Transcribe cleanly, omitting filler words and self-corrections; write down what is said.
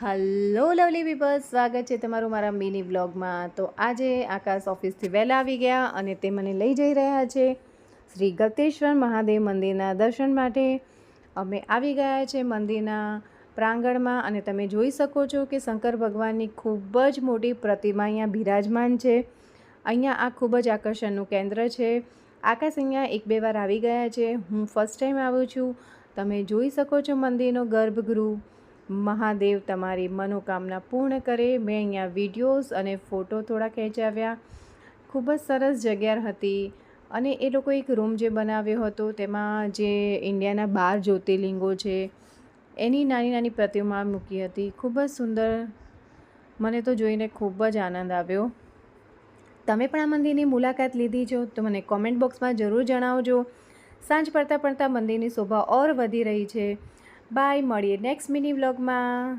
Hello lovely people, સ્વાગત છે તમારું મારા મિની વ્લોગમાં। તો આજે આકાશ ઓફિસથી વહેલા આવી ગયા અને તે મને લઈ જઈ રહ્યા છે શ્રી ગળતેશ્વર મહાદેવ મંદિરના દર્શન માટે। અમે આવી ગયા છે મંદિરના પ્રાંગણમાં અને તમે જોઈ શકો છો કે શંકર ભગવાનની ખૂબ જ મોટી પ્રતિમા અહીંયા બિરાજમાન છે। અહીંયા આ ખૂબ જ આકર્ષણનું કેન્દ્ર છે। આકાશ અહીંયા એક બે વાર આવી ગયા છે, હું ફર્સ્ટ ટાઈમ આવું છું। તમે જોઈ શકો છો મંદિરનો ગર્ભગૃહ। મહાદેવ તમારી મનોકામના પૂર્ણ કરે। મેં અહીંયા વિડીયોઝ અને ફોટો થોડા ખેંચાવ્યા। ખૂબ જ સરસ જગ્યા હતી અને એ લોકો એક રૂમ જે બનાવ્યો હતો તેમાં જે ઇન્ડિયાના 12 જ્યોતિર્લિંગો છે એની નાની નાની પ્રતિમા મૂકી હતી। ખૂબ જ સુંદર, મને તો જોઈને ખૂબ જ આનંદ આવ્યો। તમે પણ આ મંદિરની મુલાકાત લીધી છો તો મને કોમેન્ટ બોક્સમાં જરૂર જણાવજો। સાંજ પડતા પડતા મંદિરની શોભા ઓર વધી રહી છે। બાય, મળીએ નેક્સ્ટ મિની વ્લોગમાં।